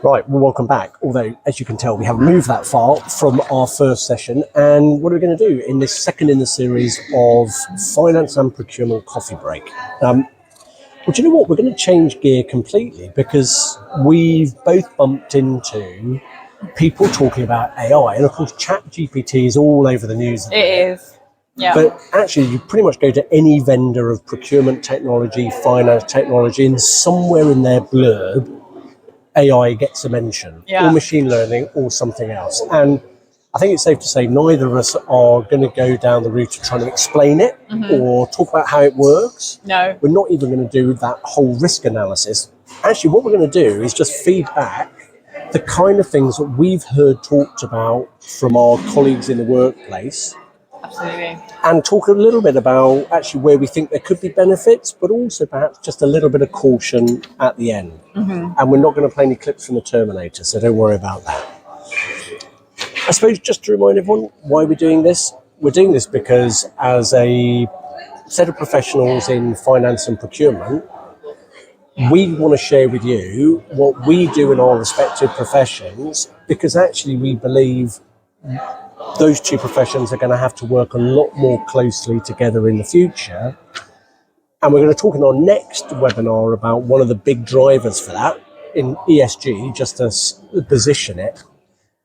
Right, well, welcome back. Although, as you can tell, we haven't moved that far from our first session. And what are we going to do in this second in the series of Finance and Procurement Coffee Break? Well, do you know what? We're going to change gear completely because we've both bumped into people talking about AI. And of course, ChatGPT is all over the news. It is. Yeah. But actually, you pretty much go to any vendor of procurement technology, finance technology, and somewhere in their blurb, AI gets a mention, or machine learning, or something else. And I think it's safe to say neither of us are going to go down the route of trying to explain it or talk about how it works. No. We're not even going to do that whole risk analysis. Actually, what we're going to do is just feed back the kind of things that we've heard talked about from our colleagues in the workplace. Absolutely. And talk a little bit about actually where we think there could be benefits, but also perhaps just a little bit of caution at the end. And we're not going to play any clips from the Terminator, so don't worry about that. I suppose just to remind everyone why we're doing this because as a set of professionals in finance and procurement, we want to share with you what we do in our respective professions, because actually we believe those two professions are going to have to work a lot more closely together in the future. And we're going to talk in our next webinar about one of the big drivers for that in ESG, just to position it.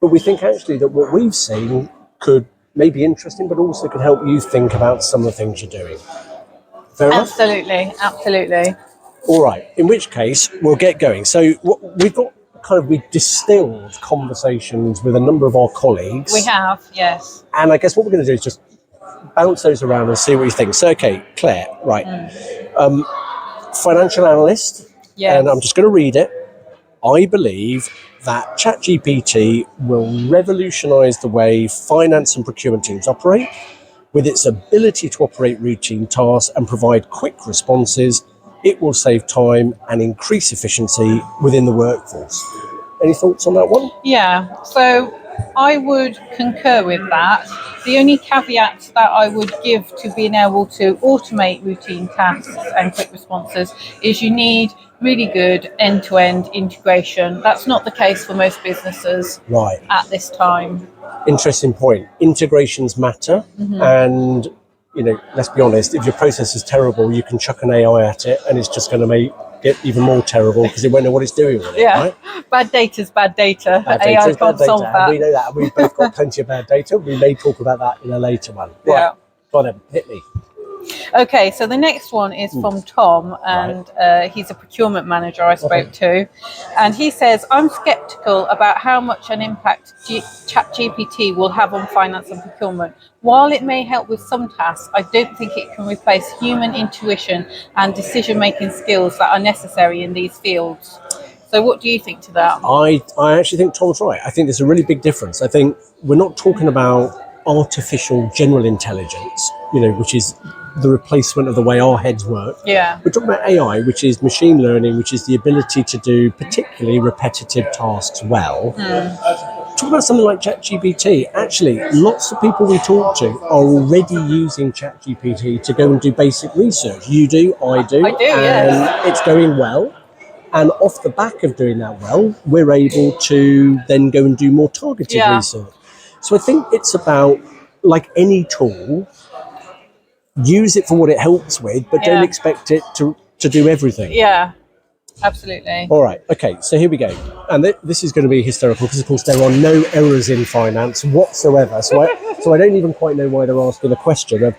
But we think actually that what we've seen could may be interesting, but also could help you think about some of the things you're doing. Fair enough? Absolutely. All right, in which case we'll get going. So we distilled conversations with a number of our colleagues. We have, yes. And I guess what we're going to do is just bounce those around and see what you think. So, okay, Claire, right. Financial analyst. Yes. And I'm just going to read it. I believe that ChatGPT will revolutionise the way finance and procurement teams operate. With its ability to operate routine tasks and provide quick responses, it will save time and increase efficiency within the workforce. Any thoughts on that one? Yeah, so I would concur with that. The only caveat that I would give to being able to automate routine tasks and quick responses is you need really good end-to-end integration. That's not the case for most businesses at this time. Interesting point. Integrations matter, and let's be honest, if your process is terrible, you can chuck an AI at it and it's just going to make it even more terrible because it won't know what it's doing with it, right? Bad data's bad data. AI can't solve that. We know that, and we've both got plenty of bad data. We may talk about that in a later one. Right, go on then, hit me. Okay, so the next one is from Tom, and he's a procurement manager I spoke to, and he says, I'm sceptical about how much an impact ChatGPT will have on finance and procurement. While it may help with some tasks, I don't think it can replace human intuition and decision-making skills that are necessary in these fields. So what do you think to that? I actually think Tom's right. I think there's a really big difference. I think we're not talking about artificial general intelligence, which is the replacement of the way our heads work. Yeah. We're talking about AI, which is machine learning, which is the ability to do particularly repetitive tasks well. Talk about something like ChatGPT. Actually, lots of people we talk to are already using ChatGPT to go and do basic research. You do, I do. And it's going well. And off the back of doing that well, we're able to then go and do more targeted research. So I think it's about, like any tool, use it for what it helps with, but don't expect it to do everything. Yeah, absolutely. All right, okay, so here we go. And this is going to be hysterical because, of course, there are no errors in finance whatsoever. So I don't even quite know why they're asking the question.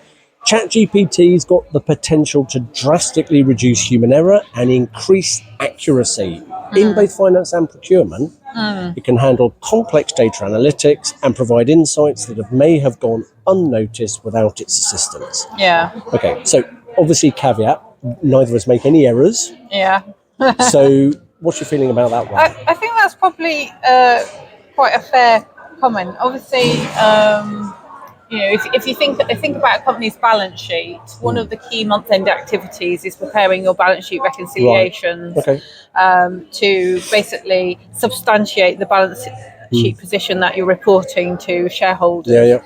ChatGPT's got the potential to drastically reduce human error and increase accuracy in both finance and procurement. It can handle complex data analytics and provide insights that may have gone unnoticed without its assistance. Yeah. Okay, so obviously caveat, neither of us make any errors. Yeah. So what's your feeling about that one? I think that's probably quite a fair comment. Obviously, if you think about a company's balance sheet, one of the key month-end activities is preparing your balance sheet reconciliations to basically substantiate the balance sheet position that you're reporting to shareholders.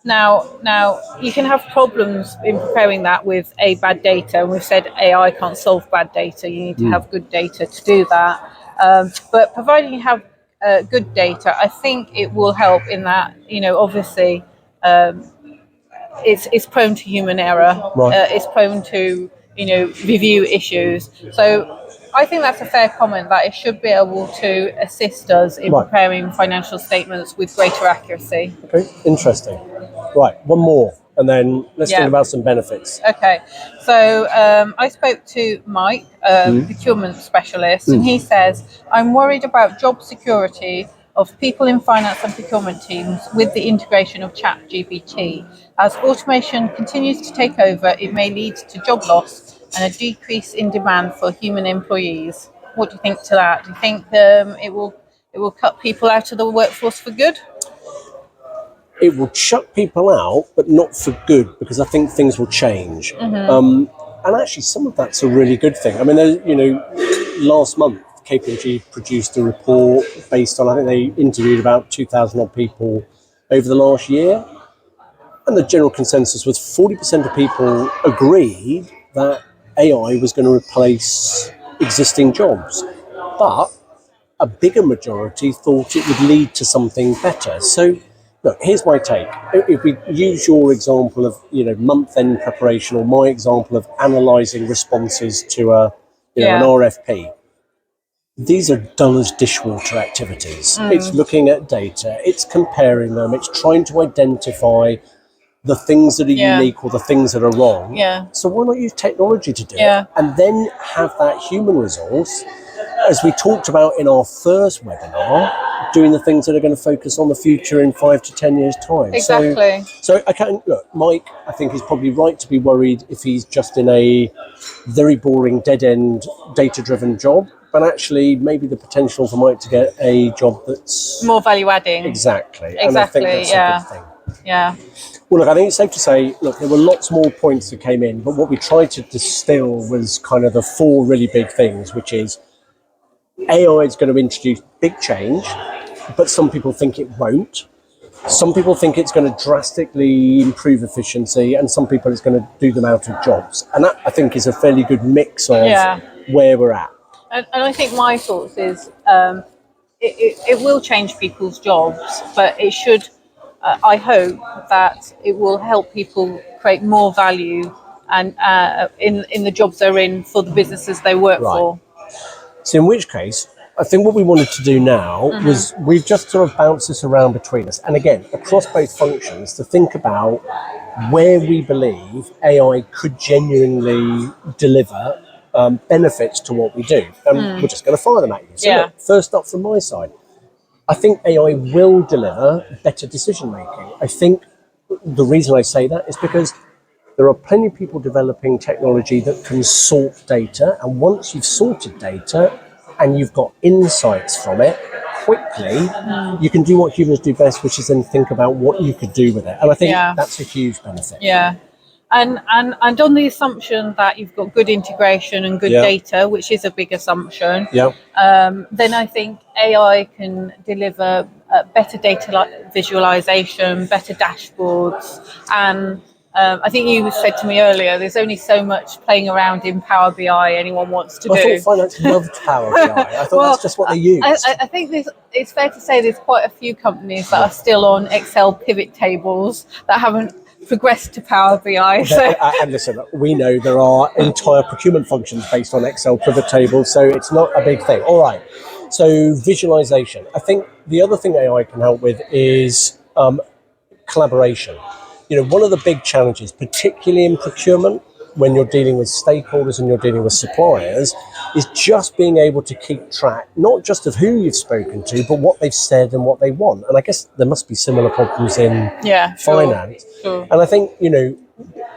Now you can have problems in preparing that with bad data, and we've said AI can't solve bad data. You need to have good data to do that. But providing you have good data, I think it will help in that, obviously, it's prone to human error. Right. It's prone to, review issues. So I think that's a fair comment, that it should be able to assist us in Right. preparing financial statements with greater accuracy. Okay, interesting. Right, one more, and then let's Yeah. talk about some benefits. Okay, so I spoke to Mike, procurement specialist, and he says, I'm worried about job security of people in finance and procurement teams with the integration of ChatGPT. As automation continues to take over, it may lead to job loss and a decrease in demand for human employees. What do you think to that? Do you think it will cut people out of the workforce for good? It will chuck people out, but not for good, because I think things will change. And actually, some of that's a really good thing. I mean, last month, KPMG produced a report based on, I think they interviewed about 2,000 odd people over the last year. And the general consensus was 40% of people agreed that AI was going to replace existing jobs. But a bigger majority thought it would lead to something better. So, look, here's my take. If we use your example of, month-end preparation, or my example of analysing responses to an RFP, these are dull as dishwater activities. It's looking at data, it's comparing them, it's trying to identify the things that are unique or the things that are wrong. Yeah. So why not use technology to do it? And then have that human resource, as we talked about in our first webinar, doing the things that are going to focus on the future in 5 to 10 years' time. Exactly. So I can't look. Mike, I think, is probably right to be worried if he's just in a very boring, dead-end, data-driven job. But actually, maybe the potential for Mike to get a job that's more value-adding. Exactly. And I think that's a good thing. Yeah. Well, look, I think it's safe to say, look, there were lots more points that came in, but what we tried to distill was kind of the 4 really big things, which is AI is going to introduce big change, but some people think it won't. Some people think it's going to drastically improve efficiency, and some people it's going to do them out of jobs. And that, I think, is a fairly good mix of where we're at. And I think my thoughts is it will change people's jobs, but it should, I hope that it will help people create more value and in the jobs they're in for the businesses they work for. So in which case, I think what we wanted to do now was we've just sort of bounced this around between us. And again, across both functions, to think about where we believe AI could genuinely deliver benefits to what we do. And we're just going to fire them at you. So look, first up from my side, I think AI will deliver better decision making. I think the reason I say that is because there are plenty of people developing technology that can sort data, and once you've sorted data and you've got insights from it, quickly you can do what humans do best, which is then think about what you could do with it. And I think that's a huge benefit. Yeah. And on the assumption that you've got good integration and good data, which is a big assumption, then I think AI can deliver better data visualization, better dashboards, and I think you said to me earlier, there's only so much playing around in Power BI anyone wants to do. I thought finance loved Power BI. I thought that's just what they use. I think it's fair to say there's quite a few companies that are still on Excel pivot tables that haven't progressed to Power BI. So. And listen, we know there are entire procurement functions based on Excel pivot tables, so it's not a big thing. All right. So visualization. I think the other thing AI can help with is collaboration. One of the big challenges, particularly in procurement, when you're dealing with stakeholders and you're dealing with suppliers, is just being able to keep track, not just of who you've spoken to, but what they've said and what they want. And I guess there must be similar problems in finance. Sure. And I think,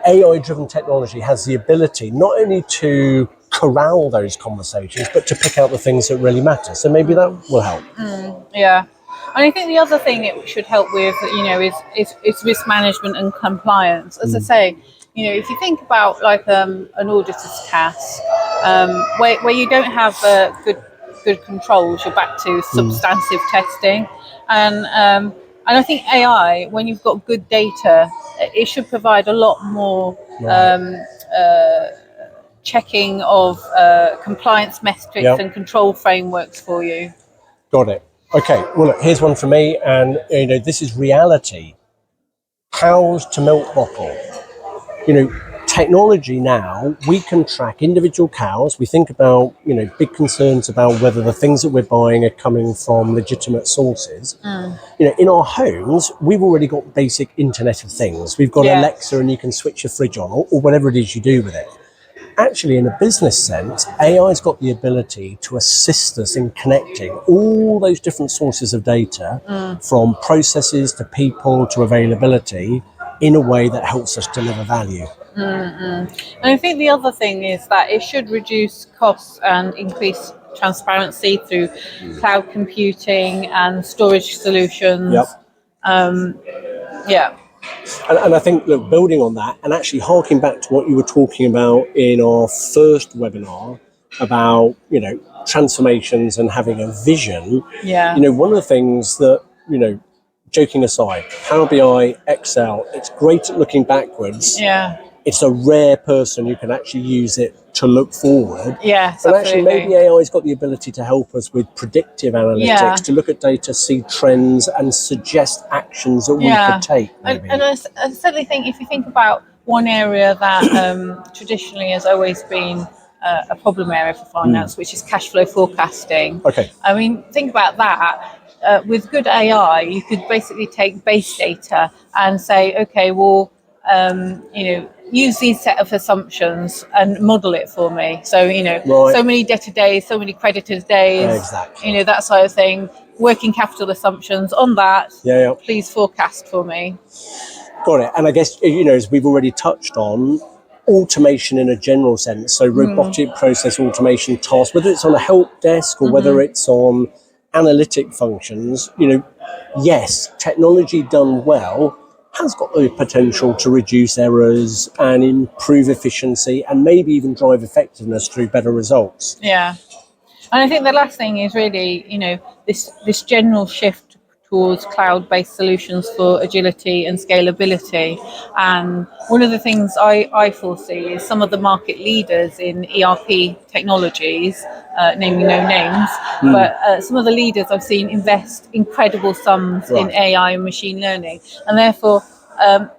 AI-driven technology has the ability not only to corral those conversations, but to pick out the things that really matter. So maybe that will help. Yeah. And I think the other thing it should help with, is risk management and compliance. As I say, if you think about like an auditor's task, where you don't have good controls, you're back to substantive testing. And I think AI, when you've got good data, it should provide a lot more checking of compliance metrics Yep. and control frameworks for you. Got it. Okay, well, look, here's one for me, and this is reality. Cows to milk bottle. Technology now, we can track individual cows. We think about, big concerns about whether the things that we're buying are coming from legitimate sources. In our homes, we've already got basic Internet of Things. We've got Alexa, and you can switch your fridge on, or whatever it is you do with it. Actually, in a business sense, AI's got the ability to assist us in connecting all those different sources of data, from processes to people to availability, in a way that helps us deliver value. And I think the other thing is that it should reduce costs and increase transparency through cloud computing and storage solutions. Yep. Yeah. And I think, look, building on that, and actually harking back to what you were talking about in our first webinar about, transformations and having a vision. Yeah. One of the things that, joking aside, Power BI, Excel, it's great at looking backwards. Yeah. It's a rare person who can actually use it to look forward. Yes, but absolutely. actually, maybe AI's got the ability to help us with predictive analytics, to look at data, see trends, and suggest actions that we could take. Maybe. And I certainly think, if you think about one area that traditionally has always been a problem area for finance, which is cash flow forecasting. Okay. I mean, think about that. With good AI, you could basically take base data and say, okay, well, use these set of assumptions and model it for me. So, so many debtor days, so many creditors days, exactly. That sort of thing. Working capital assumptions on that. Yeah. Please forecast for me. Got it. And I guess, as we've already touched on, automation in a general sense. So robotic process automation tasks, whether it's on a help desk or whether it's on analytic functions, yes, technology done well has got the potential to reduce errors and improve efficiency and maybe even drive effectiveness through better results. Yeah. And I think the last thing is really, this general shift towards cloud-based solutions for agility and scalability. And one of the things I foresee is some of the market leaders in ERP technologies, naming no names, but some of the leaders I've seen invest incredible sums in AI and machine learning. And therefore,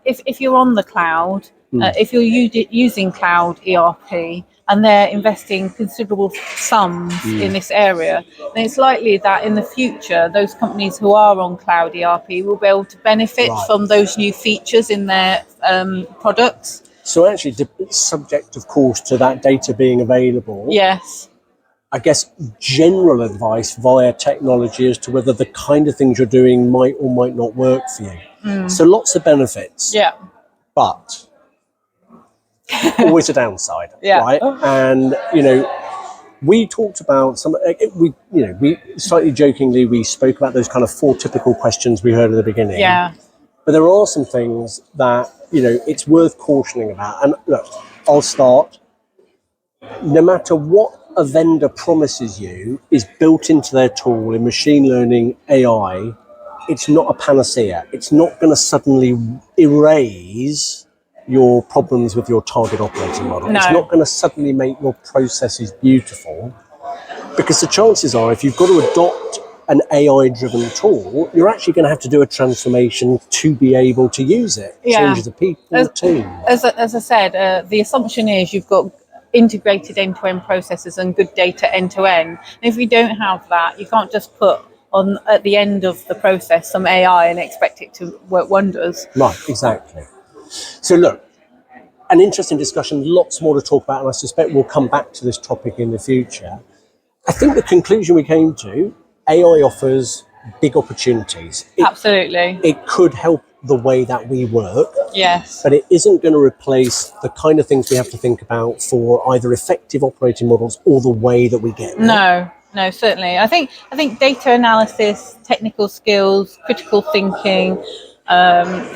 if you're on the cloud, if you're using cloud ERP, and they're investing considerable sums in this area, then it's likely that in the future, those companies who are on cloud ERP will be able to benefit from those new features in their products. So actually, it's subject, of course, to that data being available. Yes. I guess general advice via technology as to whether the kind of things you're doing might or might not work for you. So lots of benefits. Yeah. But always a downside, right? And we talked about we slightly jokingly we spoke about those kind of 4 typical questions we heard at the beginning. Yeah. But there are some things that it's worth cautioning about. And look, I'll start. No matter what a vendor promises you is built into their tool in machine learning AI, it's not a panacea. It's not going to suddenly erase your problems with your target operating model. No. It's not going to suddenly make your processes beautiful, because the chances are, if you've got to adopt an AI-driven tool, you're actually going to have to do a transformation to be able to use it. Changes the people, team. As I said, the assumption is you've got integrated end-to-end processes and good data end-to-end. And if you don't have that, you can't just put on at the end of the process some AI and expect it to work wonders. Right, exactly. So look, an interesting discussion, lots more to talk about, and I suspect we'll come back to this topic in the future. I think the conclusion we came to, AI offers big opportunities. Absolutely. It could help the way that we work. Yes. But it isn't going to replace the kind of things we have to think about for either effective operating models or the way that we get there. No, certainly. I think data analysis, technical skills, critical thinking,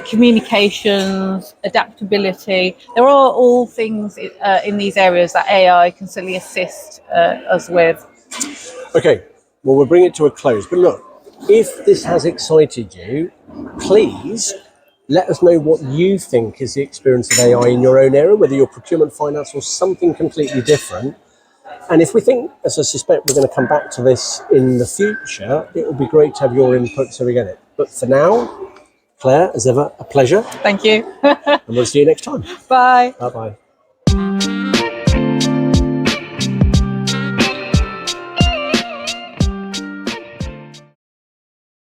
communications, adaptability, there are all things in these areas that AI can certainly assist us with. Okay, well, we'll bring it to a close. But look, if this has excited you, please Let us know what you think is the experience of AI in your own area, whether you're procurement finance or something completely different. And if we think, as I suspect, we're going to come back to this in the future, it would be great to have your input so we get it. But for now, Claire, as ever, a pleasure. Thank you. And we'll see you next time. Bye. Bye-bye.